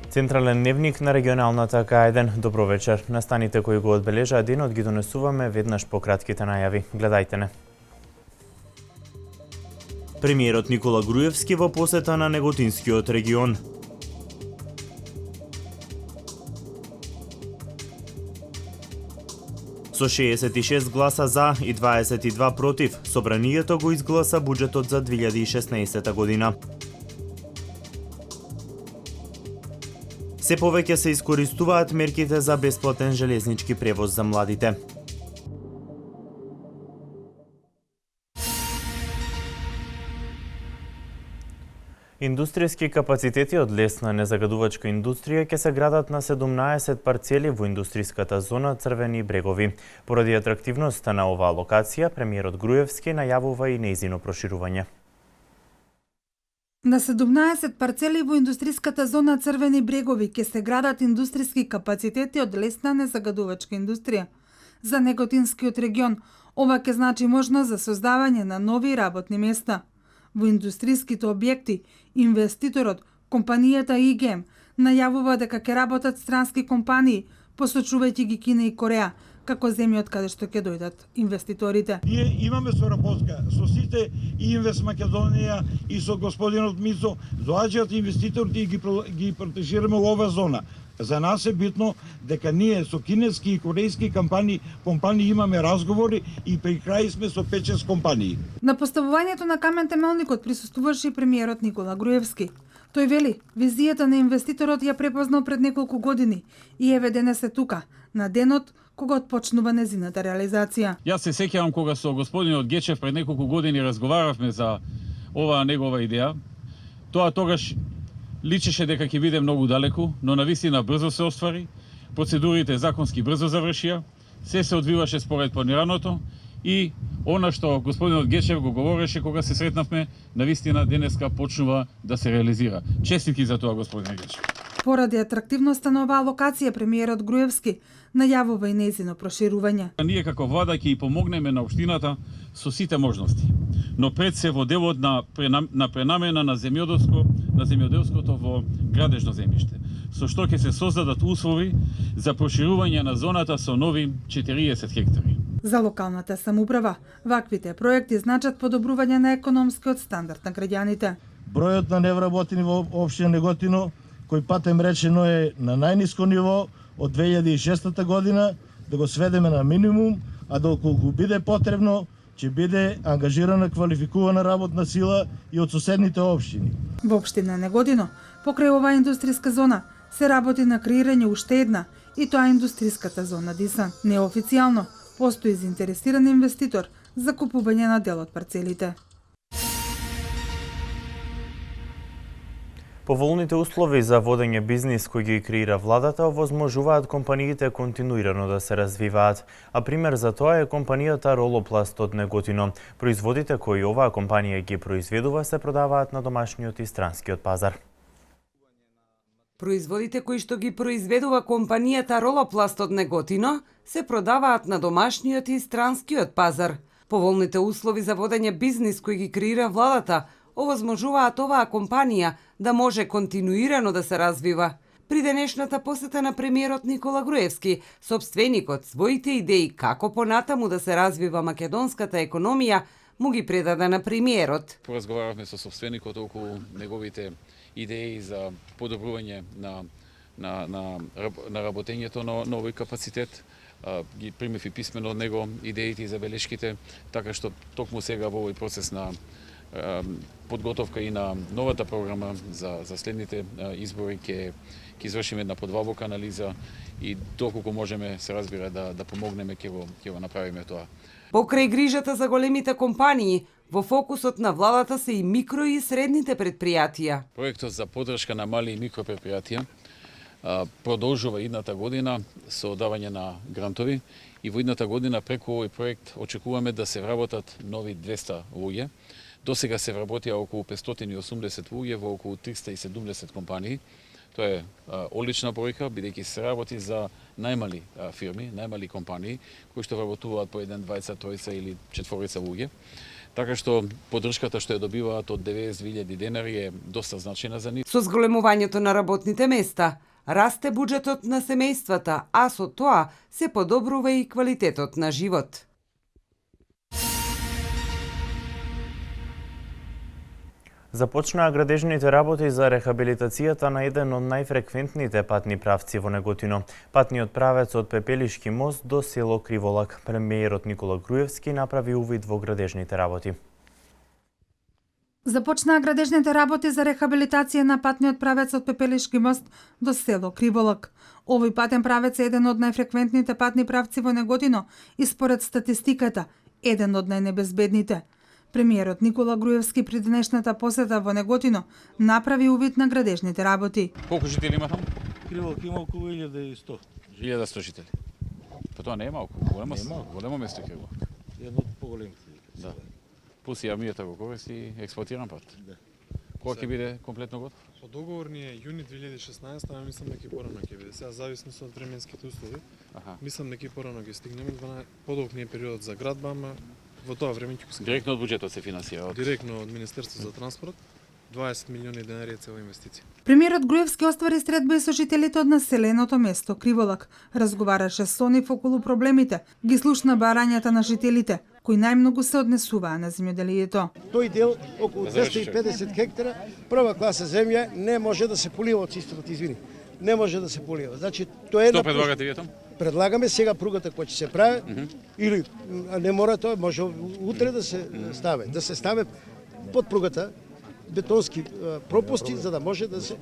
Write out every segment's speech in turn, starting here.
Централен дневник на регионалната К1. Добро вечер. Настаните кои го одбележаа денот ги донесуваме веднаш по кратките најави. Гледајте не. Премиерот Никола Груевски во посета на Неготинскиот регион. Со 66 гласа за и 22 против, собранието го изгласа буџетот за 2016 година. Се повеќе се искористуваат мерките за бесплатен железнички превоз за младите. Индустријски капацитети од лесна незагадувачка индустрија ќе се градат на 17 парцели во индустријската зона Црвени брегови. Поради атрактивноста на оваа локација, премиерот Груевски најавува и нејзино проширување. На 17 парцели во индустријската зона Црвени брегови ќе се градат индустријски капацитети од лесна незагадувачка индустрија. За Неготинскиот регион ова ќе значи можност за создавање на нови работни места. Во индустријските објекти, инвеститорот, компанијата ИГМ, најавува дека ќе работат странски компании, посочувајќи ги Кина и Кореја, како земји од каде што ќе дојдат инвеститорите. Ние имаме соработка со сите и Инвест Македонија и со господинот Мицо, доаѓаат инвеститорите и ги протежираме во оваа зона. За нас е битно дека ние со кинески и корејски компании имаме разговори и при крај сме со 5-6 компании. На поставувањето на камен темелникот присуствуваше и премиерот Никола Груевски. Тој вели, визијата на инвеститорот ја препознал пред неколку години и еве денес е тука, на денот кога отпочнува незината реализација. Јас се сеќавам кога со господинот Гечев пред неколку години разговаравме за оваа негова идеја. Тоа тогаш личеше дека ќе биде многу далеку, но навистина брзо се оствари, процедурите законски брзо завршија, се одвиваше според планираното и она што господинот Гечев го говореше кога се сретнавме, навистина денеска почнува да се реализира. Честитки за тоа, господин Гечев. Поради атрактивноста на оваа локација, премиерот Груевски најавува и нејзино проширување. Ние како влада ќе и помогнеме на општината со сите можности, но пред се во делот на пренамена на земјоделското во градежно земјиште, со што ќе се создадат услови за проширување на зоната со нови 40 хектари. За локалната самоуправа, ваквите проекти значат подобрување на економскиот стандард на граѓаните. Бројот на невработени во општина Неготино, кој патем речено е на најниско ниво од 2006 година, да го сведеме на минимум, а доколку биде потребно, ќе биде ангажирана квалификувана работна сила и од соседните општини. Во општина Неготино, покрај оваа индустријска зона, се работи на креирање уште една, и тоа индустријската зона Дисан. Неофицијално, постои заинтересиран инвеститор за купување на дел од парцелите. Поволните услови за водење бизнис кои ги креира владата овозможуваат компаниите континуирано да се развиваат, а пример за тоа е компанијата Ролопласт од Неготино. Производите кои оваа компанија ги произведува се продаваат на домашниот и странскиот пазар. Производите кои што ги произведува компанијата Ролопласт од Неготино се продаваат на домашниот и странскиот пазар. Поволните услови за водење бизнис кои ги креира владата овозможуваат оваа компанија да може континуирано да се развива. При денешната посета на премиерот Никола Груевски, собственикот своите идеи како понатаму да се развива македонската економија му ги предаде на премиерот. Поразговаравме со собственикот околу неговите идеи за подобрување на работењето на овој капацитет. Ги примев и писмено од него идеите и забелешките, така што токму сега во овој процес на подготовка и на новата програма за следните избори ќе извршиме една подвалбока анализа и доколку можеме, се разбира, да помогнеме, ќе го направиме тоа. Покрај грижата за големите компании, во фокусот на владата се и микро и средните предпријатија. Проектот за поддршка на мали и микро предпријатија продолжува идната година со давање на грантови и во идната година преку овој проект очекуваме да се вработат нови 200 луѓе. До сега се вработија околу 580 луѓе во околу 370 компании. Тоа е одлична бројка, бидејќи се работи за најмали фирми, најмали компании, кои што вработуваат по 1, 2, 3 или 4 луѓе. Така што поддршката што ја добиваат од 90.000 денари е доста значајна за нив. Со зголемувањето на работните места, расте буџетот на семејствата, а со тоа се подобрува и квалитетот на живот. Започнаа градежните работи за рехабилитацијата на еден од најфреквентните патни правци во Неготино. Патниот правец од Пепелишки мост до село Криволак. Премиерот Никола Груевски направи увид во градежните работи. Започнаа градежните работи за рехабилитација на патниот правец од Пепелишки мост до село Криволак. Овој патен правец е еден од најфреквентните патни правци во Неготино и според статистиката еден од најнебезбедните. Премиерот Никола Груевски при денешната посета во Неготино направи увид на градежните работи. Колку жители има таму? Криволак има околу 1100. 1100 жители. Па тоа не е малку, големо место ќе го. Едно од поголемите. Да. Плюс и армијата го користи експлоатиран пат. Да. Кога ќе биде комплетно готов? По договор ни е јуни 2016, а мислам дека порано ќе биде. Сега зависно од временските услови. Мислам дека порано ќе стигнеме, подолг ни е периодот за градба, ама во тоа време ќе се Директно од буџетот се финансира. директно од Министерството за транспорт. 20 милиони денари е цела инвестиција. Премиерот Груевски оствари средба и со жителите од населеното место Криволак. Разговараше со нив околу проблемите, ги слушна барањата на жителите, кои најмногу се однесуваа на земјоделието. Тој дел, околу 250 хектара, прва класа земја, не може да се полива од системот, извини. Не може да се полива. Значи, тоа е Што предлагате вие таму? Предлагаме сега пругата која ќе се прави, или не мора тоа, може утре да се стави. Да се стави под пругата бетонски пропусти, за да може да се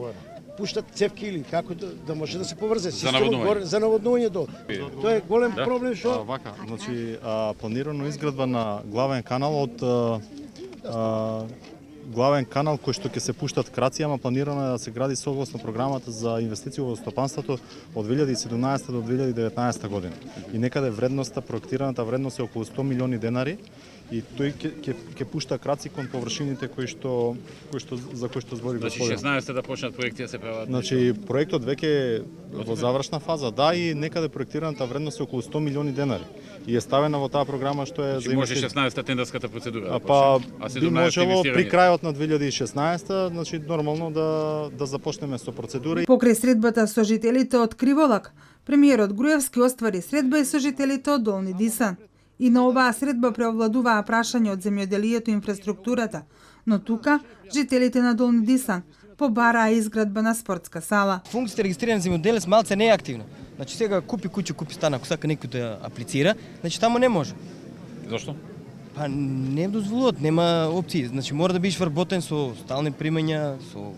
пуштат цевки или како да може да се поврзе системот горе за наводнување долу. Тоа е голем проблем што Вака, значи планирано изградба на главен канал од главен канал кој што ќе се пуштат краци, ама планирано е да се гради согласно програмата за инвестиција во стопанството од 2017 до 2019 година. И некаде вредноста, проектираната вредност е околу 100 милиони денари и тој ќе пушта краци кон површините за кои што збори Значи господин. 16 да почнат проекти да се прават. Значи проектот веќе е во завршна фаза, да, и некаде проектираната вредност е околу 100 милиони денари. И е ставена во таа програма што е Значи може 16 тендерската процедура. А да па почне. би 17 можело при инвестирање. крајот на 2016, значи нормално да започнеме со процедура. Покрај средбата со жителите од Криволак, премиерот Груевски оствари средба и со жителите од Долни Дисан. И на оваа средба преовладуваа прашања од земјоделието и инфраструктурата, но тука жителите на Долни Дисан побараа изградба на спортска сала. Функцијата регистриран земјоделец малце не е активна. Значи сега купи куќа, купи стан, ако сака некој да аплицира, значи таму не може. Зошто? Па не дозволуваат, нема опции. Значи мора да бидеш вработен со стални примања, со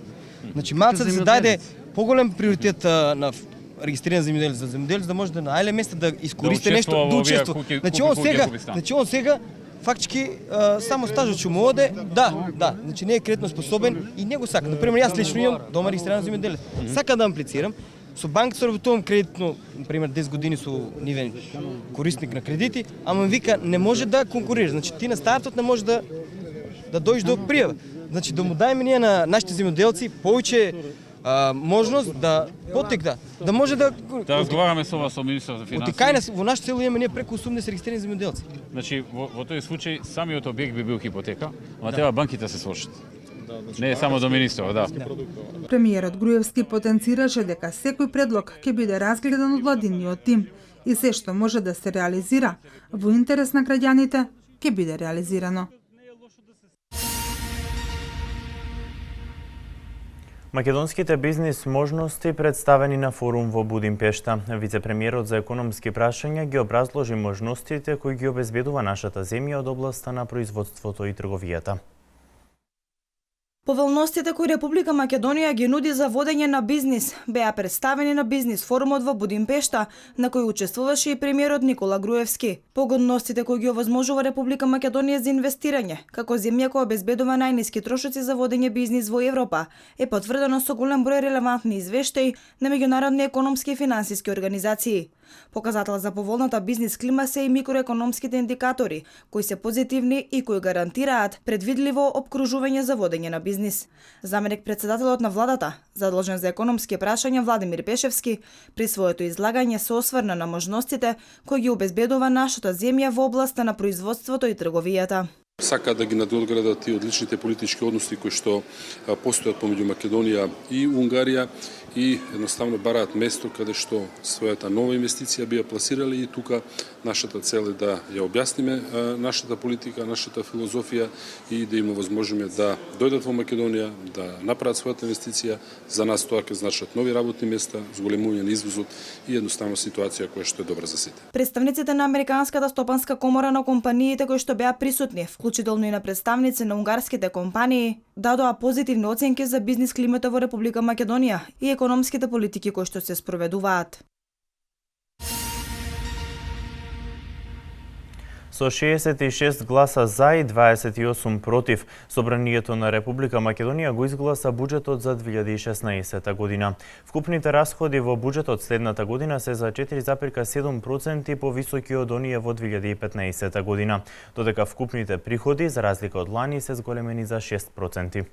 значи малце да се даде поголем приоритет на регистриран земјоделец, за земјоделец да може да најле место да искористи нешто, да учествува. Значи он сега фактички само стажот што му оде, да, значи не е кредитно способен и не го сака. Например, јас лично имам дома регистриран земјоделец. Сака да аплицирам, со банката соработувам кредитно, например 10 години со нивен корисник на кредити, ама вика не може да конкурираш. Значи ти на стартот не може да дојдеш до пријава. Значи да му даеме ние на нашите земјоделци повеќе можност да потек да може да разговараме со вас, со министерот за финансии. Утикајна во наше село имаме ние преку 80 регистрирани земјоделци. Значи во тој случај самиот објект би бил хипотека, ама треба банките се сложат. Не е само до министерот, да. Премиерот Груевски потенцираше дека секој предлог ќе биде разгледан од владиниот тим и се што може да се реализира во интерес на граѓаните ќе биде реализирано. Македонските бизнис можности представени на форум во Будимпешта. Вице-премиерот за економски прашања ги образложи можностите кои ги обезбедува нашата земја од областа на производството и трговијата. Поволностите кои Република Македонија ги нуди за водење на бизнис беа представени на бизнис форумот во Будимпешта, на кој учествуваше и премиерот Никола Груевски. Погодностите кои ги овозможува Република Македонија за инвестирање, како земја која обезбедува најниски трошоци за водење бизнис во Европа, е потврдено со голем број релевантни извештаи на меѓународни економски и финансиски организации. Показател за поволната бизнис клима се и микроекономските индикатори, кои се позитивни и кои гарантираат предвидливо опкружување за водење на бизнис. Заменик председателот на владата, задолжен за економски прашања Владимир Пешевски, при своето излагање се осврна на можностите кои ги обезбедува нашата земја во областа на производството и трговијата. Сака да ги надоградат и одличните политички односи кои што постојат помеѓу Македонија и Унгарија и едноставно бараат место каде што својата нова инвестиција би ја пласирали и тука нашата цел е да ја објасниме нашата политика, нашата филозофија и да им овозможиме да дојдат во Македонија, да направат својата инвестиција. За нас тоа ќе значат нови работни места, зголемување на извозот и едноставно ситуација која што е добра за сите. Представниците на Американската стопанска комора на компаниите кои што беа присутни, вклучително и на представници на унгарските компании, дадоа позитивни оценки за бизнис климата во Република Македонија и економските политики кои што се спроведуваат. Со 66 гласа за и 28 против, Собранието на Република Македонија го изгласа буџетот за 2016 година. Вкупните расходи во буџетот следната година се за 4,7% повисоки од оние во 2015 година, додека вкупните приходи, за разлика од лани, се зголемени за 6%.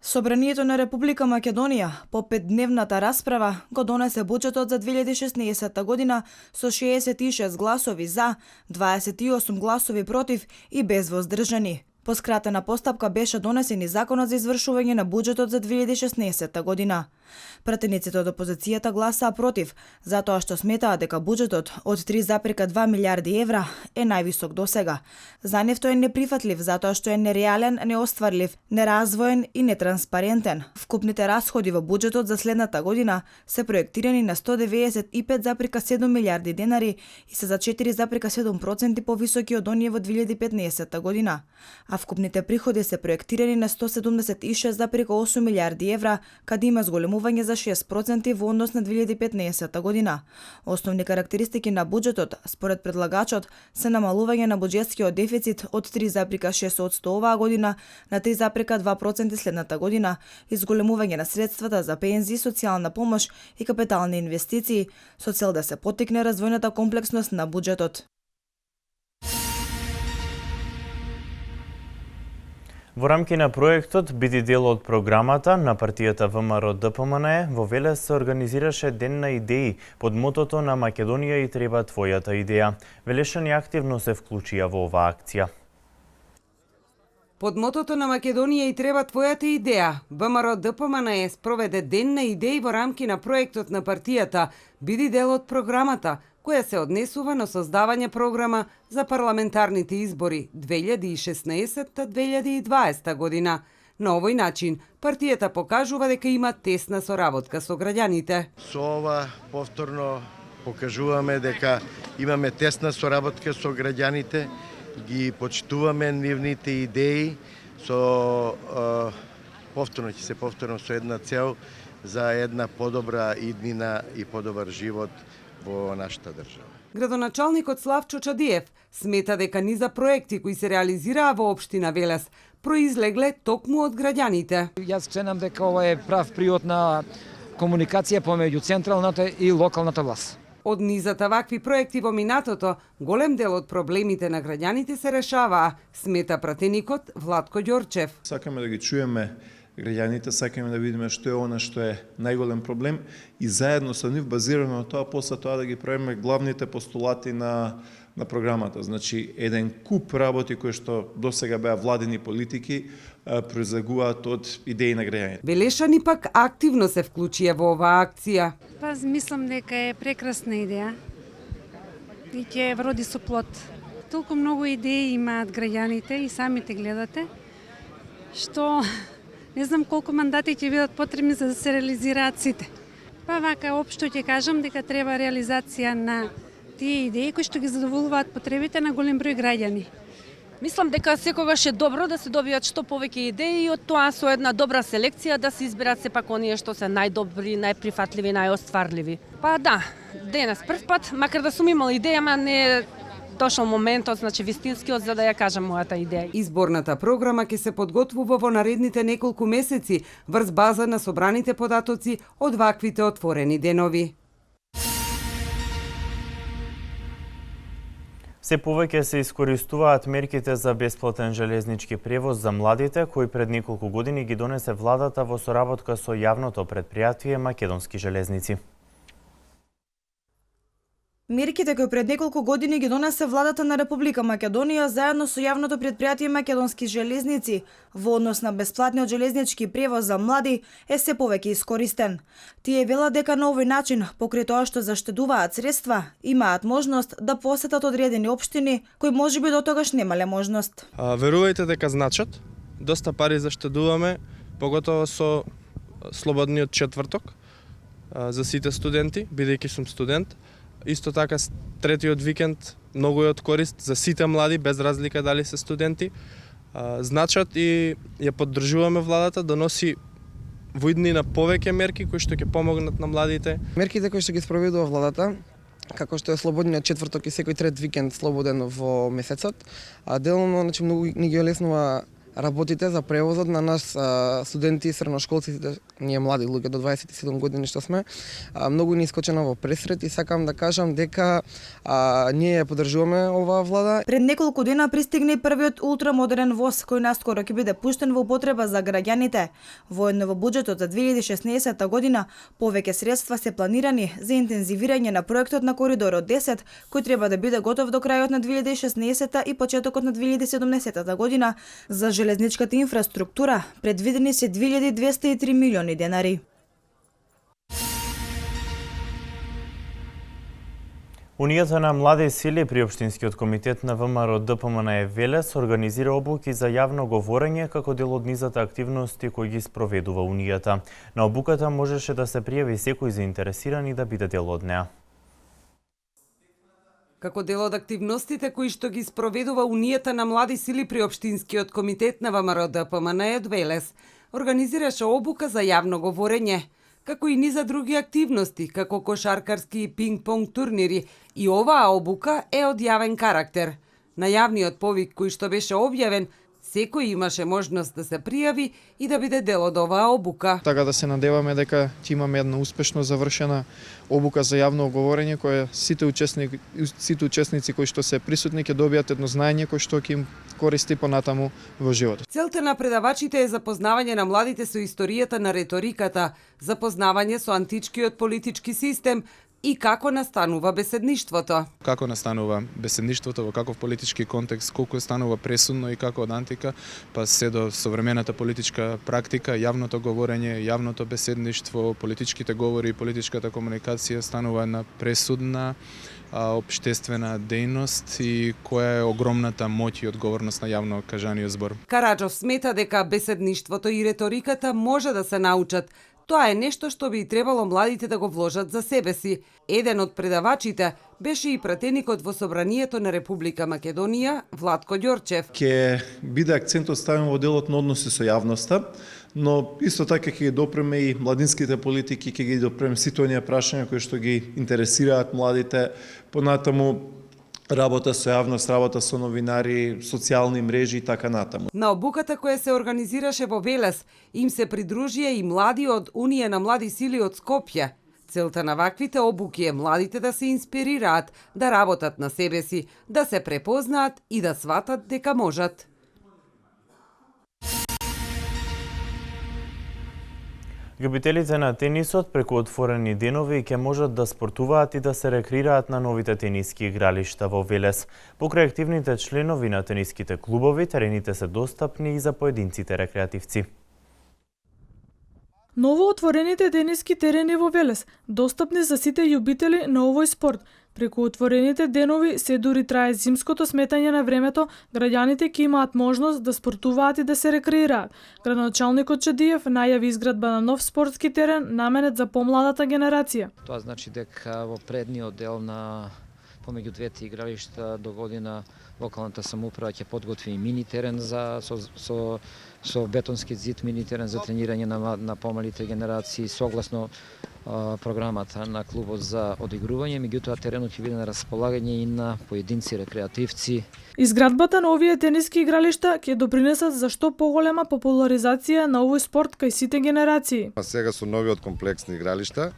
Собранието на Република Македонија по 5-дневната расправа го донесе буџетот за 2016 година со 66 гласови за, 28 гласови против и без воздржани. По скратена постапка беше донесен и законот за извршување на буџетот за 2016 година. Пратениците од опозицијата гласаа против, затоа што сметаа дека буџетот од 3,2 милиарди евра е највисок досега. За нив тој е неприфатлив затоа што е нереален, неостварлив, неразвоен и нетранспарентен. Вкупните расходи во буџетот за следната година се проектирани на 195,7 милиарди денари и се за 4,7% повисоки од оние во 2015 година, а вкупните приходи се проектирани на 176,8 милиарди евра, каде има зголемување за 6% во однос на 2015 година. Основни карактеристики на буџетот, според предлагачот, се намалување на буџетскиот дефицит од 3,6% оваа година на 3,2% следната година, изголемување на средствата за пензии, социјална помош и капитални инвестиции, со цел да се поттикне развојната комплексност на буџетот. Во рамки на проектот биди дел од програмата на партијата ВМРО-ДПМНЕ во Велес се организираше Ден на идеи под мотото на Македонија и треба твојата идеја. Велешани активно се вклучија во оваа акција. Под мотото на Македонија и треба твојата идеја, ВМРО-ДПМНЕ спроведе Ден на идеи во рамки на проектот на партијата биди дел од програмата, која се однесува на создавање програма за парламентарните избори 2016-2020 година. На овој начин, партијата покажува дека има тесна соработка со граѓаните. Со ова повторно покажуваме дека имаме тесна соработка со граѓаните, ги почитуваме нивните идеи, со повторно ќе се повторно со една цел за една подобра иднина и подобар живот во нашата држава. Градоначалникот Славчо Чадиев смета дека низа проекти кои се реализираа во општина Велес произлегле токму од граѓаните. Јас ценам дека ова е прав приод на комуникација помеѓу централната и локалната власт. Од низата вакви проекти во минатото, голем дел од проблемите на граѓаните се решаваа, смета пратеникот Владко Ѓорчев. Сакаме да ги чуеме граѓаните, сакаме да видиме што е она што е најголем проблем и заедно со нив, базирано на тоа, после тоа да ги правиме главните постулати на програмата. Значи, еден куп работи кои што досега беа владени политики произлегуваат од идеи на граѓаните. Велешани пак активно се вклучија во оваа акција. Мислам дека е прекрасна идеја и ќе вроди со плод. Толку многу идеи имаат граѓаните и самите гледате, што не знам колку мандати ќе бидат потребни за да се реализираат сите. Вака општо ќе кажам дека треба реализација на тие идеи кои што ги задоволуваат потребите на голем број граѓани. Мислам дека секогаш е добро да се добијат што повеќе идеи и од тоа со една добра селекција да се изберат сепак оние што се најдобри, најприфатливи, најостварливи. Да, денес прв пат, макар да сум имала идеја, ама не дошол моментот, значи вистинскиот, за да ја кажам мојата идеја. Изборната програма ќе се подготвува во наредните неколку месеци врз база на собраните податоци од ваквите отворени денови. Се повеќе се искористуваат мерките за бесплатен железнички превоз за младите, кои пред неколку години ги донесе владата во соработка со јавното претпријатие Македонски железници. Мерките кои пред неколку години ги донесе владата на Република Македонија заедно со јавното претпријатие Македонски железници во однос на бесплатниот железнички превоз за млади е се повеќе искористен. Тие велат дека на овој начин, покрај тоа што заштедуваат средства, имаат можност да посетат одредени општини кои можеби дотогаш немале можност. Верувајте дека значат, доста пари заштедуваме, поготово со слободниот четврток за сите студенти, бидејќи сум студент. Исто така третиот викенд многу е од корист за сите млади, без разлика дали се студенти. Значат и ја поддржуваме владата да носи во иднина повеќе мерки кои што ќе помогнат на младите. Мерките кои што ги спроведува владата, како што е слободниот четврток и секој трет викенд слободен во месецот, делно многу ни ги олеснува работите за превозот на нас студенти и средношколци, ние млади луѓе до 27 години што сме, многу ни искочено во пресрет и сакам да кажам дека ние ја поддржуваме оваа влада. Пред неколку дена пристигне првиот ултрамодерен воз кој наскоро ќе биде пуштен во употреба за граѓаните. Воедно во буџетот за 2016 година повеќе средства се планирани за интензивирање на проектот на коридорот 10, кој треба да биде готов до крајот на 2016 и почетокот на 2017 година. За железничката инфраструктура предвидени се 2203 милиони денари. Унијата на млади сили при Општинскиот комитет на ВМРО ДПМН Велес организира обуки за јавно говорење како дел од низата активности кои ги спроведува Унијата. На обуката можеше да се пријави секој заинтересиран и да биде дел од неа. Како дел од активностите кои што ги спроведува Унијата на млади сили при Општинскиот комитет на ВМРО ДПМН Велес, организираше обука за јавно говорење, како и низа други активности, како кошаркарски и пинг-понг турнири, и оваа обука е од јавен карактер. На јавниот повик кој што беше објавен, секој имаше можност да се пријави и да биде дел од оваа обука. Така да се надеваме дека ќе имаме една успешно завршена обука за јавно говорење, која сите учесници кои што се присутни ќе добијат едно знаење кој што ќе им користи понатаму во животот. Целта на предавачите е запознавање на младите со историјата на реториката, запознавање со античкиот политички систем, и како настанува беседништвото. Како настанува беседништвото, во каков политички контекст, колку станува пресудно и како од антика, па се до современата политичка практика, јавното говорење, јавното беседништво, политичките говори и политичката комуникација станува една пресудна општествена дејност и која е огромната моќ и одговорност на јавно кажаниот збор. Караджов смета дека беседништвото и реториката може да се научат. Тоа е нешто што би требало младите да го вложат за себе си. Еден од предавачите беше и пратеникот во Собранието на Република Македонија, Владко Ѓорчев. Ке биде акцентот ставен во делот на односи со јавноста, но исто така ќе ги допреме и младинските политики, ќе ги допреме сите оние прашања кои што ги интересираат младите, понатаму работа со јавност, работа со новинари, социјални мрежи и така натаму. На обуката која се организираше во Велес, им се придружија и млади од Унија на млади сили од Скопје. Целта на ваквите обуки е младите да се инспирираат, да работат на себе си, да се препознаат и да сватат дека можат. Љубителите на тенисот преку отворени денови ќе можат да спортуваат и да се рекреираат на новите тениски игралишта во Велес. Покрај активните членови на тениските клубови, терените се достапни и за поединците рекреативци. Ново отворените тениски терени во Велес, достапни за сите љубители на овој спорт. Преку отворените денови, се дури трае зимското сметање на времето, граѓаните ќе имаат можност да спортуваат и да се рекреираат. Градоначалникот Чадиев најави изградба на нов спортски терен наменет за помладата генерација. Тоа значи дека во предниот дел на помеѓу двете игралишта до година локалната самоуправа ќе подготви мини терен со бетонски зид, мини терен за тренирање на помалите генерации согласно програмата на клубот за одигрување, меѓутоа теренот ќе биде на располагање и на поединци рекреативци. Изградбата на овие тениски игралишта ќе допринесат за што поголема популаризација на овој спорт кај сите генерации. Сега со новиот комплексни игралишта,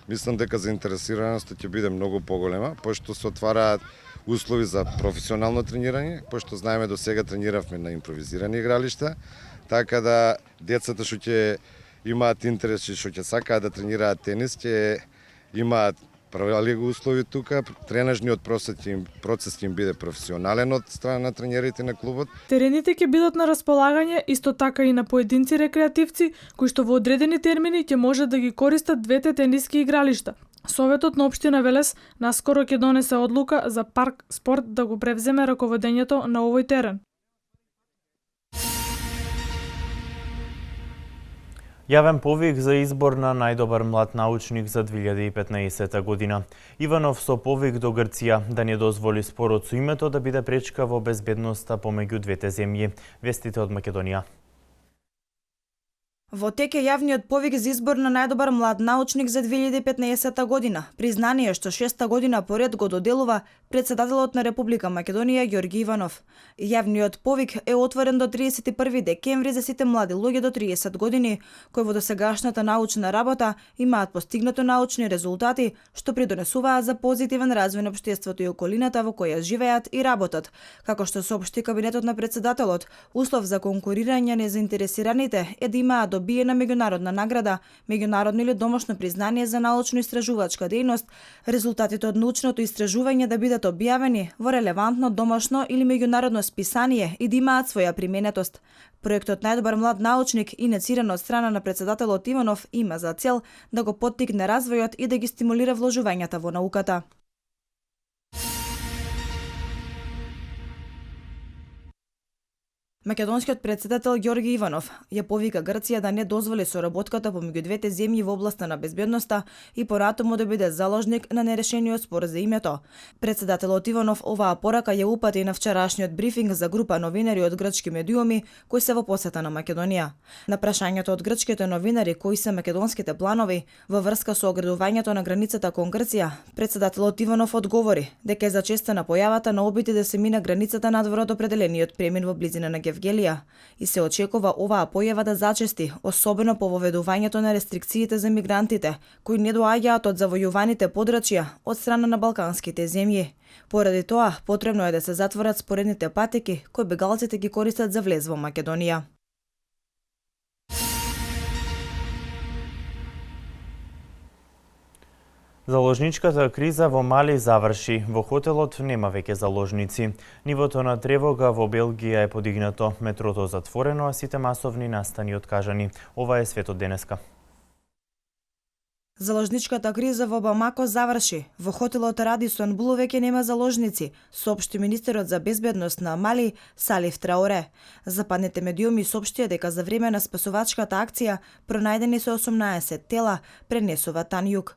мислам дека заинтересираноста ќе биде многу поголема, пошто се отвараат услови за професионално тренирање, пошто знаеме до сега трениравме на импровизирани игралишта, така да децата што ќе имаат интерес и што ќе сакаат да тренираат тенис, ќе имаат правили го услови тука, тренажниот процес ќе им биде професионален од страна на тренерите на клубот. Терените ќе бидат на располагање исто така и на поединци рекреативци кои што во одредени термини ќе можат да ги користат двете тениски игралишта. Советот на општина Велес наскоро ќе донесе одлука за парк спорт да го превземе раководењето на овој терен. Јавен повик за избор на најдобар млад научник за 2015 година. Иванов со повик до Грција да не дозволи спорот со името да биде пречка во безбедноста помеѓу двете земји. Вестите од Македонија. Во тек е јавниот повик за избор на најдобар млад научник за 2015 година. Признание што 6-та година поред го доделува председателот на Република Македонија Ѓорги Иванов. Јавниот повик е отворен до 31 декември за сите млади луѓе до 30 години, кои во досегашната научна работа имаат постигнато научни резултати, што придонесуваат за позитивен развој на општеството и околината во која живеат и работат. Како што соопшти кабинетот на председателот, услов за конкурирање на заинтересираните е да имаат добиена меѓународна награда, меѓународно или домашно признание за научно-истражувачка дејност, резултатите од научното истражување да бидат објавени во релевантно домашно или меѓународно списание и да имаат своја применетост. Проектот Најдобар млад научник, иницииран од страна на председателот Иванов, има за цел да го поттикне развојот и да ги стимулира вложувањата во науката. Македонскиот председател Ѓорги Иванов ја повика Грција да не дозволи соработката помеѓу двете земји во областа на безбедноста и поратаму да биде заложник на нерешениот спор за името. Председателот Иванов оваа порака ја упати на вчерашниот брифинг за група новинари од грчки медиуми кои се во посета на Македонија. На прашањето од грчките новинари кои се македонските планови во врска со оградувањето на границата кон Грција, председателот Иванов одговори дека е зачестена појавата на обиди да се мина границата надвор од определениот премин во близина на Евгелија и се очекува оваа појава да зачести, особено по воведувањето на рестрикциите за мигрантите, кои не доаѓаат од завојуваните подрачја од страна на балканските земји. Поради тоа, потребно е да се затворат споредните патеки кои бегалците ги користат за влез во Македонија. Заложничката криза во Мали заврши. Во хотелот нема веќе заложници. Нивото на тревога во Белгија е подигнато, метрото затворено, а сите масовни настани откажани. Ова е светот денеска. Заложничката криза во Бамако заврши. Во хотелот Радисон Блу веќе нема заложници, соопшти министерот за безбедност на Мали Салиф Траоре. Западните медиуми соопштија дека за време на спасувачката акција пронајдени се 18 тела, пренесува Танјук.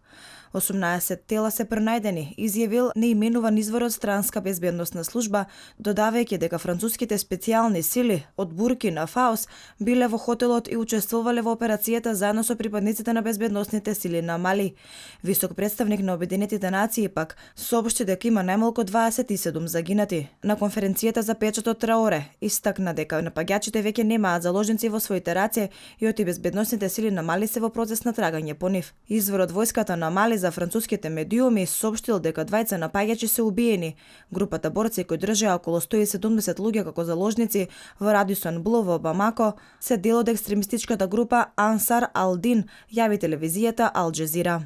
18 тела се пронајдени, изјавил неименуван извор од странска безбедносна служба, додавајќи дека француските специјални сили од Буркина Фаос биле во хотелот и учествувале во операцијата заедно со припадниците на безбедносните сили на Мали. Висок представник на Обединетите нации пак соопшти дека има најмалку 27 загинати. На конференцијата за печатот Траоре истакна дека напаѓачите веќе немаат заложници во своите раце и оти безбедносните сили на Мали се во процес на трагање по нив. Извор од војската на Мали за француските медиуми соопштил дека двајца напаѓачи се убиени. Групата борци кои држеа околу 170 луѓе како заложници во Радисон Блу во Бамако се дел од екстремистичката група Ансар ал-Дин, јави телевизијата Ал Џезира.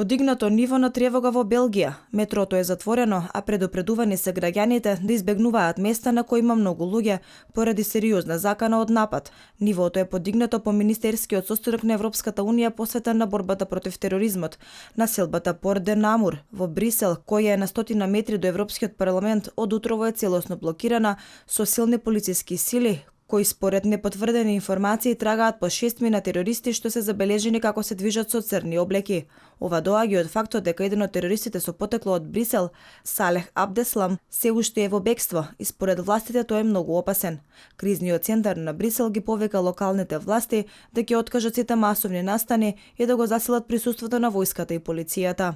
Подигнато ниво на тревога во Белгија. Метрото е затворено, а предупредувани се граѓаните да избегнуваат места на кои има многу луѓе поради сериозна закана од напад. Нивото е подигнато по Министерскиот состанок на Европската унија посветен на борбата против тероризмот. Населбата Порт де Намур во Брисел, која е на 100 метри до Европскиот парламент, од утрово е целосно блокирана со силни полициски сили, кои според непотврдени информации трагаат по 6 мина терористи што се забележени како се движат со црни облеки. Ова доаѓа од фактот дека еден од терористите со потекло од Брисел, Салех Абдеслам, се уште е во бегство и според властите тој е многу опасен. Кризниот центар на Брисел ги повика локалните власти да ќе откажат сите масовни настани и да го засилат присуството на војската и полицијата.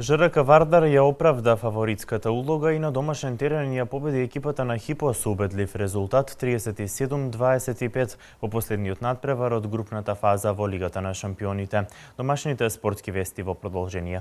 ЖРК Вардар ја оправда фаворитската улога и на домашен терен ја победи екипата на Хипо со убедлив резултат 37-25 во последниот надпревар од групната фаза во Лигата на шампионите. Домашните спортски вести во продолжение.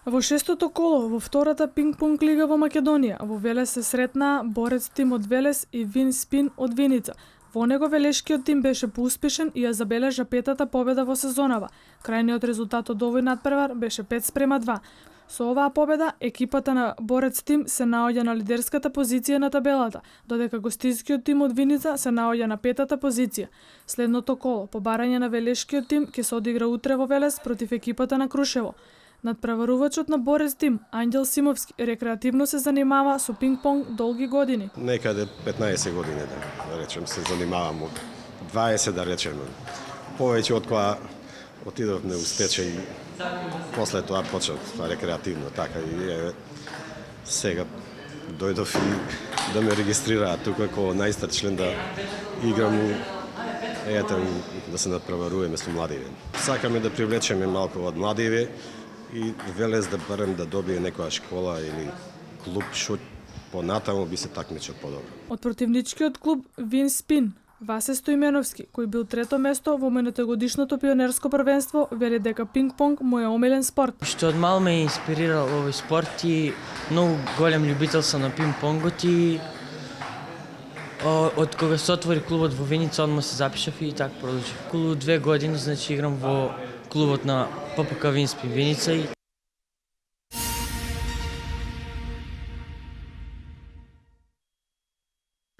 Во шестото коло во втората пинг-понг лига во Македонија, во Велес се сретнаа Борец тим од Велес и Вин Спин од Виница. Во него велешкиот тим беше поуспешен и ја забележа петата победа во сезонава. Крајниот резултат од овој надпревар беше 5:2. Со оваа победа, екипата на Борец тим се наоѓа на лидерската позиција на табелата, додека гостинскиот тим од Виница се наоѓа на петата позиција. Следното коло, по барање на велешкиот тим, ќе се одигра утре во Велес против екипата на Крушево. Надпреварувачот на Борец тим, Анѓел Симовски, рекреативно се занимава со пинг-понг долги години. Некаде 15 години, да речем, се занимавам од 20, да речем. Повеќе од кога отидов не устече и после тоа почнав рекреативно, така и сега дојдов и да ме регистрираат тука како најстар член да играм да се надпреваруваме со младиви. Сакаме да привлечеме малку од младиви и Велес да барем да добие некоја школа или клуб што понатаму би се такмичел подобро. Од противничкиот клуб Вин Спин, Васе Стоименовски, кој бил трето место во минатогодишното пионерско првенство, вели дека пинг-понг му е омилен спорт. Што од мал ме инспирирал овој спорт и многу голем љубител сум на пинг-понгот и од кога се отвори клубот во Виница, одма се запишав и така продолжив. Околу 2 години, значи играм во клубот на ППК Винспин Виница и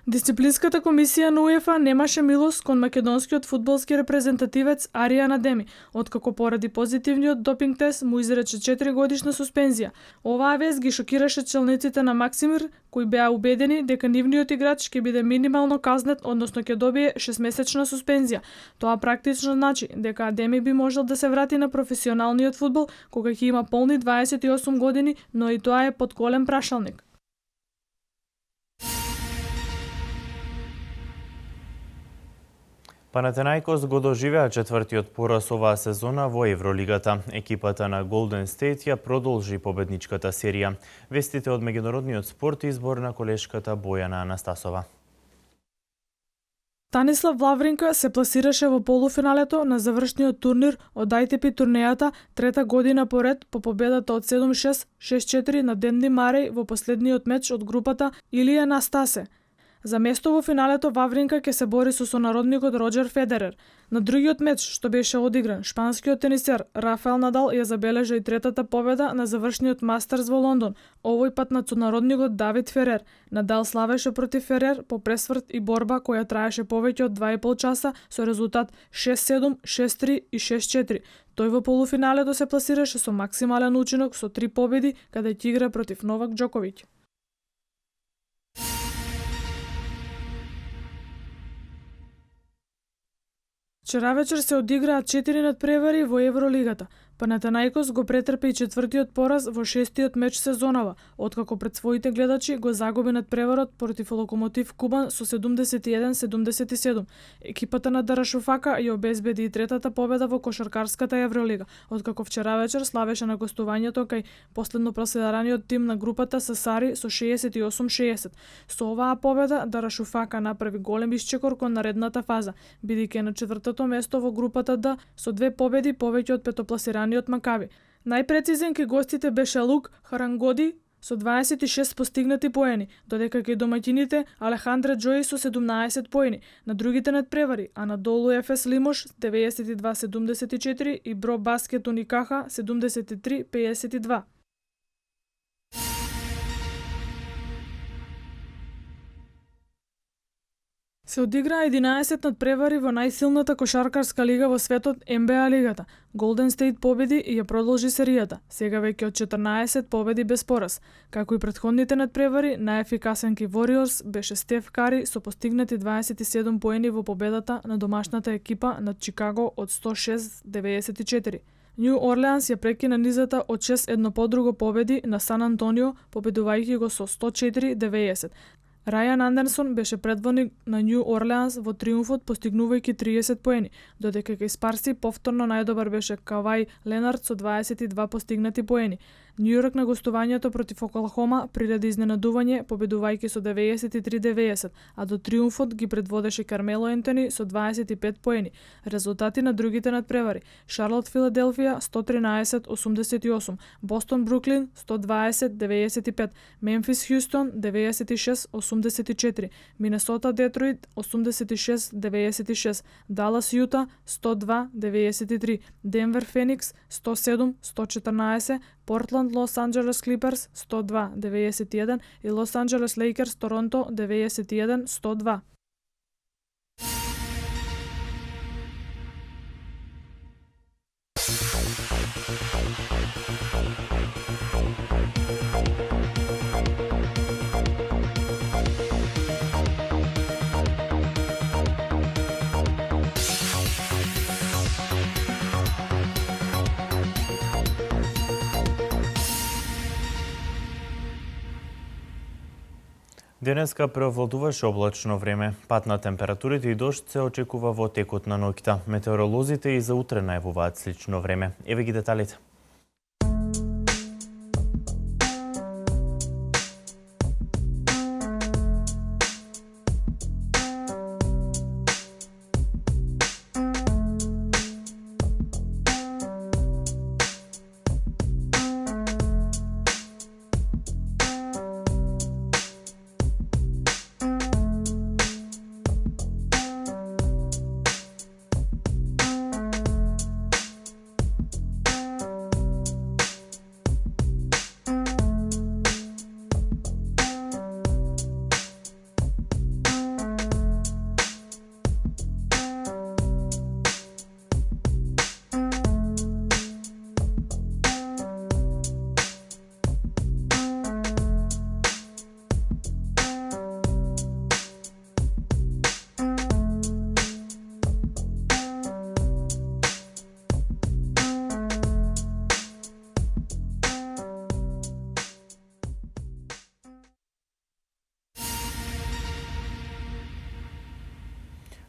Дисциплинската комисија на УЕФА немаше милост кон македонскиот фудбалски репрезентативец Аријан Адеми, откако поради позитивниот допинг тест му изрече 4 годишна суспензија. Оваа вест ги шокираше челниците на Максимир, кои беа убедени дека нивниот играч ќе биде минимално казнет, односно ќе добие 6-месечна суспензија. Тоа практично значи дека Адеми би можел да се врати на професионалниот фудбал кога ќе има полни 28 години, но и тоа е под голем прашалник. Панатенаикос го доживеа четвртиот пораз оваа сезона во Евролигата. Екипата на Голден Стейт ја продолжи победничката серија. Вестите од меѓународниот спорт и избор на колешката Бојана Анастасова. Станислав Лавринка се пласираше во полуфиналето на завршниот турнир од ATP турнејата трета година поред по победата од 7-6, 6-4 на Денди Мареј во последниот меч од групата Илија Настасе. За место во финалето Вавринка ќе се бори со сонародникот Роџер Федерер. На другиот меч што беше одигран, шпанскиот тенисер Рафаел Надал ја забележа и третата победа на завршниот Мастерс во Лондон, овој пат над сонародникот Давид Ферер. Надал славеше против Ферер по пресврт и борба која траеше повеќе од 2,5 часа со резултат 6-7, 6-3 и 6-4. Тој во полуфиналето се пласираше со максимален учинок со 3 победи, каде ќе игра против Новак Џоковиќ. Вчера вечер се одиграат 4 надпревари во Евролигата. Панатенаикос го претрпе и четвртиот пораз во шестиот меч сезонава, откако пред своите гледачи го загуби надпреварот против Локомотив Кубан со 71-77. Екипата на Дарашофака ја обезбеди и третата победа во кошаркарската Евролига, откако вчера вечер славеше на гостувањето кај последно проседараниот тим на групата Сасари со 68-60. Со оваа победа Дарашофака направи голем исчекор кон наредната фаза, бидејќи на четвртото место во групата Д со 2 победи повеќе од петопласираниот Макаби. Најпрецизен кај гостите беше Лук Харангоди со 26 постигнати поени, додека кај домаќините Алехандре Џои со 17 поени. На другите надпревари, Анадолу Ефес Лимош 92-74 и Бро Баскет Уникаха 73-52. Се одиграа 11 надпревари во најсилната кошаркарска лига во светот, НБА лигата. Голден Стейт победи и ја продолжи серијата, сега веќе од 14 победи без пораз. Како и претходните надпревари, најефикасен ки Warriors беше Стеф Кари со постигнати 27 поени во победата на домашната екипа над Чикаго од 106-94. Нью Орлеанс ја прекина низата од 6-1 подруго победи на Сан Антонио, победувајќи го со 104-90. Рајан Андерсон беше предводник на Њу Орлеанс во триумфот постигнувајќи 30 поени, додека кај Спарси повторно најдобар беше Кавај Ленард со 22 постигнати поени. Њујорк на гостувањето против Оклахома приреди изненадување, победувајќи со 93-90, а до триумфот ги предводеше Кармело Ентони со 25 поени. Резултати на другите надпревари: Шарлот Филаделфија 113-88, Бостон Бруклин 120-95, Мемфис Хјустон 96-84, Минесота Детройт 86-96, Далас Јута 102-93, Денвер Феникс 107-114, Портланд Лос Анџелес Клиперс 102-91 и Лос Анџелес Лейкерс Торонто 91-102. Денеска преовладуваше облачно време. Пад на температурите и дожд се очекува во текот на ноќта. Метеоролозите и за утре најавуваат слично време. Еве ги деталите.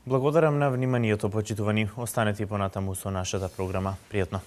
Благодарам на вниманието, почитувани. Останете и понатаму со нашата програма. Пријатно.